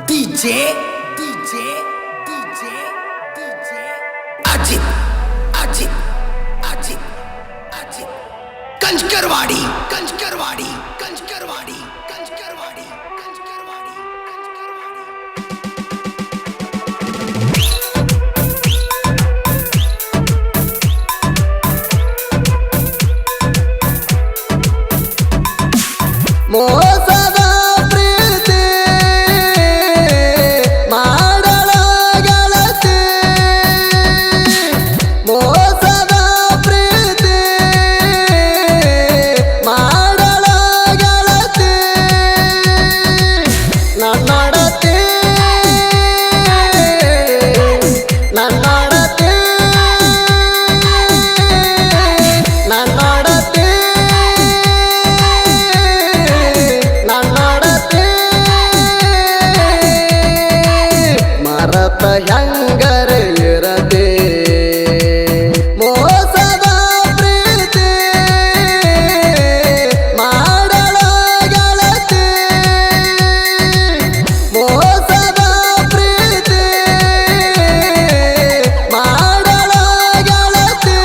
DJ Ajit कंचकरवाड़ी ಮೋಸದ ಪ್ರೀತಿ ಮಾಡಳ ಗೆಳತಿ ಮೋಸದ ಪ್ರೀತಿ ಮಾಡಳ ಗೆಳತಿ ನನ್ನೊಡತಿ ನನ್ನೊಡತಿ ನನ್ನೊಡತಿ ಮರತ ಹೆಂಗರ ಇರದೆ ಮೋಸದ ಪ್ರೀತಿ ಮಾಡಳ ಗೆಳತಿ ಮೋಸದ ಪ್ರೀತಿ ಮಾಡಳ ಗೆಳತಿ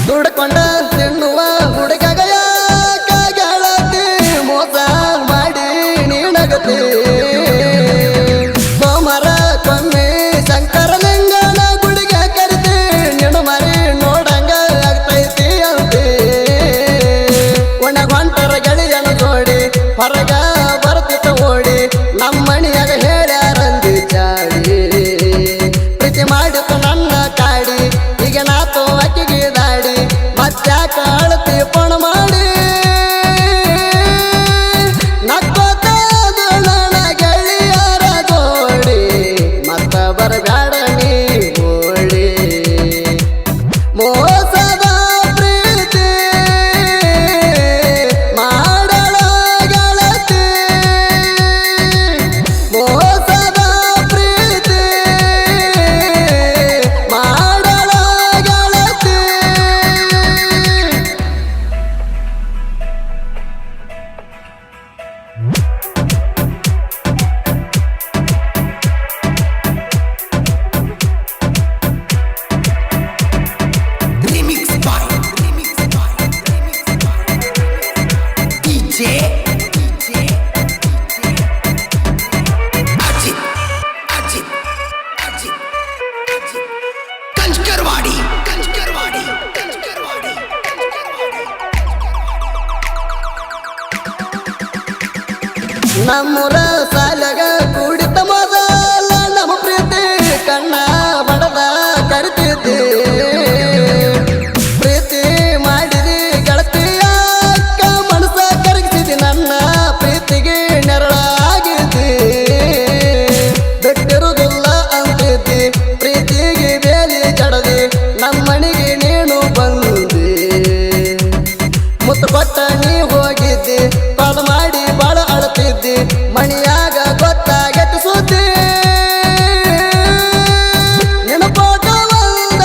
ದುಡ್ಕೊಂಡ ತಿನ್ನುವ ಹುಡುಗಗ ಯಾಕ ಗೆಳತಿ ಮೋಸ ಮಾಡಿ ನೀನಗತಿ ಸೋಮರ ಕೊಮ್ಮೆ ಶಂಕರಲಿಂಗನ ಗುಡಿಗೆ ಕರಿತಿ ನಿಡು ಮರಿ ನೋಡಂಗ ಆಗ್ತೈತಿ ಅಂತಿ ಒಣಗೊಂಟರ ಗೆಳೆಯನ ಜೋಡಿ ಹೊರಗ ಬರ್ತಿತ್ತ ಓಡಿ ನಮ್ಮಣಿಯಾಗ ಹೇಳ್ಯಾರಂದಿ ಚಾಡಿ ಪ್ರೀತಿ ಮಾಡಿತು ನನ್ನ ಕಾಡಿ ಈಗ ನಾತು ಅಕ್ಕಿಗೆ ದಾಡಿ ಮತ್ತ್ಯಾಕ ಅಳತಿ ಪಣ ಮಾಡಿ ನಕ್ಕೋತದು ನನ್ನ ಗೆಳೆಯರ ಜೋಡಿ ಮತ್ತ ಬರಬ್ಯಾಡ ನೀ ಓಡಿ ಮೋಸದ ಪ್ರೀತಿ ಮಾಡಳ ಗೆಳತಿ ಮೋಸದ ಪ್ರೀತಿ ಮಾಡಳ ಗೆಳತಿ ನಮ್ಮೂರ ಸಾಲಗ ಕೂಡಿತ ಮೊದಲ ನಮ್ಮ ಪ್ರೀತಿ ಕಣ್ಣ ಬಡದ ಕರಿತಿದ್ದಿ ಪ್ರೀತಿ ಮಾಡಿದಿ ಗೆಳತಿಯ ಮನಸ ಕರಗಿಸಿದಿ ನನ್ನ ಪ್ರೀತಿಗೆ ನೆರಳಾಗಿದ್ದಿ ಬಿಟ್ಟಿರುವುದಿಲ್ಲ ಅಂತಿದ್ದಿ ಪ್ರೀತಿಗೆ ಬೇಲಿ ಜಡದಿ ನಮ್ಮನಿಗೆ ನೀನು ಬಂದಿ ಮುತ್ತು ಕೊಟ್ಟ ನೀ ಹೋಗಿದ್ದಿ ಕಾಲ್ ಮಾಡಿ ಬಾಳ ಅಳತಿದ್ದಿ ಮಣಿಯಾಗ ಗೊತ್ತಾಗೈತಿ ಸುದ್ದಿ ನೆನಪಾಗ ಒಂದ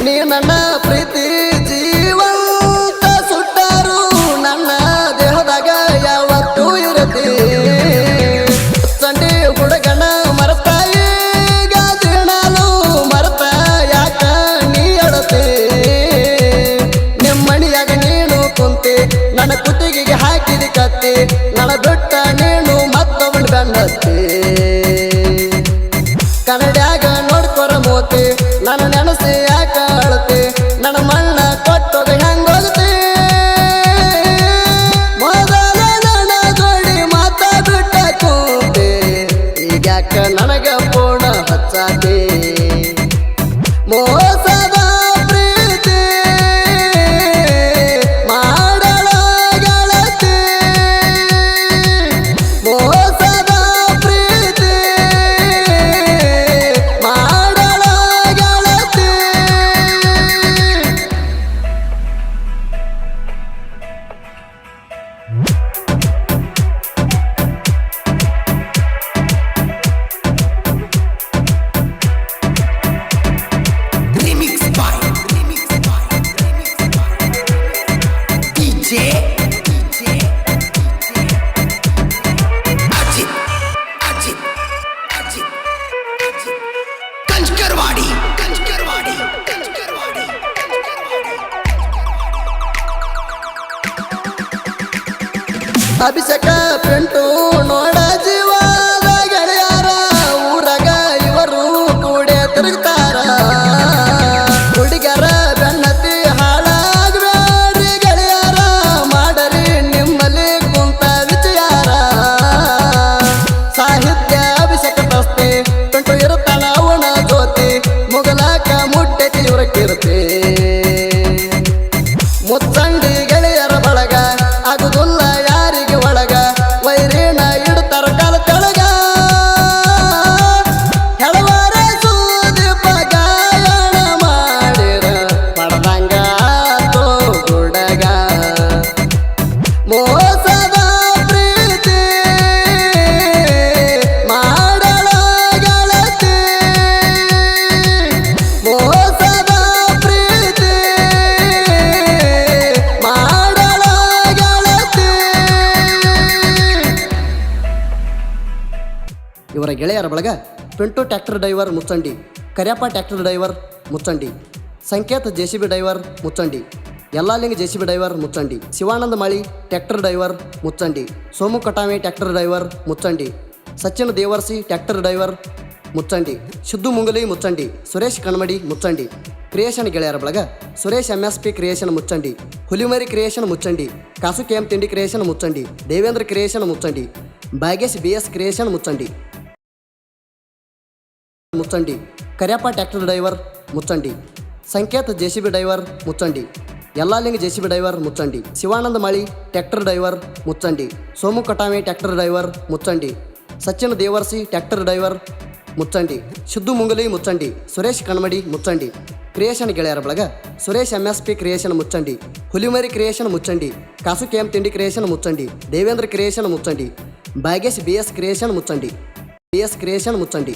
ನೀ ನನ್ನ ಪ್ರೀತಿ ಜೀವಂತ ಸುಟ್ಟರು ನನ್ನ ದೇಹದಾಗ ಯಾವತ್ತೂ ಇರತಿ ಸಂಡಿ ಹುಡುಗನ ಮರತ ಈಗ ದಿನಾಲು ಮರತ ಯಾಕ ನೀ ಅಳತಿ ನಿಮ್ಮಣಿಯಾಗ ನೀನು ಕುಂತಿ ನನ್ನ ಕುತ್ತಿಗೆಗೆ ಹಾಕಿದ ಕತ್ತಿ ನನ್ನ ಬಿಟ್ಟ ನೀನು ಮತ್ತೊಬ್ಬನ ಬೆನ್ನತ್ತಿ ಕನ್ನಡ್ಯಾಗ ನೋಡ್ಕೊರ ಮೋತಿ ನನ್ನ ನೆನಸಿ ಯಾಕ ಅಳತಿ ನನ್ನ ಮಣ್ಣ ಕೊಟ್ಟೋಗ ಹೆಂಗೋಗತಿ ಮೊದಲ ನನ್ನ ಜೋಡಿ ಮಾತ ಬಿಟ್ಟ ಕೂತೆ ಈಗ್ಯಾಕ ನನಗ ಪೂರ್ಣ ಹಚ್ಚಾತಿ ಮೋಸದ ಪ್ರೀತಿ ಮಾಡಳ ಗೆಳತಿ ಮೋಸದ ಪ್ರೀತಿ ಮಾಡಳ ಗೆಳತಿ Remix by DJ Ajit Kanchkarwadi ಅಭಿಷೇಕ ಪಿಂಟು ನೋಡ ಜೀವದ ಗೆಳೆಯಾರ ಊರಾಗ ಇವರು ಕೂಡೆ ತಿರುಗ್ತಾರ ಹುಡುಗರ ಬೆನ್ನತಿ ಹಾಳಾಗಬೇಡ್ರಿ ಗೆಳೆಯಾರ ಮಾಡರಿ ನಿಮ್ಮಲ್ಲಿ ಕುಂತ ವಿಚಾರ ಸಾಹಿತ್ಯ ಅಭಿಷೇಕ ಪ್ರಸ್ತಿ ಪಿಂಟು ಇರುತ್ತಾನ ಅವನ ಜ್ಯೋತಿ ಮುಗಲಾಕ ಮುಟ್ಟೆತಿ ಇವ್ರ ಕೀರ್ತಿ ಮುಚ್ಚಂಡಿ ಗೆಳೆಯರ ಬಳಗ ಆಗುದಿಲ್ಲ ಯಾರಿಗೆ ಒಳಗ ವೈರಿನ ಇಡ್ತಾರ ಕಾಲ ಕೆಳಗ ಹೆಳವಾರ ಸುದೀಪ ಗಾಯನ ಮಾಡಿರ ಪಡದಂಗ ಆತೋ ಹುಡುಗ ಮೋಸದ ಪ್ರೀತಿ ಮಾಡಳ ಗೆಳತಿ ಮೋಸದ ಪ್ರೀತಿ ಮಾಡಳ ಗೆಳತಿ ಇವರ ಗೆಳೆಯರ ಬಳಗ Pintu tractor driver Muchandi Karyappa tractor driver Muchandi Sanket JCB driver Muchandi Yallalinga JCB driver Muchandi Shivanand Mali tractor driver Muchandi Somu Katami tractor driver Muchandi Sachin Devarsi tractor driver Muchandi Shuddu Mungali Muchandi Suresh Kanmadi Muchandi creation ಗೆಳೆಯರ ಬಳಗ Suresh MSP creation Muchandi Hulimari creation Muchandi Kasu KM ತಿಂಡಿ creation Muchandi Devendra creation Muchandi Bhagyash BS creation Muchandi Muchandi Karyappa tractor driver Muchandi Sanket JCB driver Muchandi Yallalinga JCB driver Muchandi Shivanand Mali tractor driver Muchandi Somu Katami tractor driver Muchandi Sachin Devarsi tractor driver Muchandi Shuddu Mungali Muchandi Suresh Kanmadi Muchandi creation ಗೆಳೆಯರ ಬಳಗ Suresh MSP creation Muchandi Hulimari creation Muchandi Kasu KM ತಿಂಡಿ creation Muchandi Devendra creation Muchandi Bhagyash BS creation Muchandi BS creation Muchchandi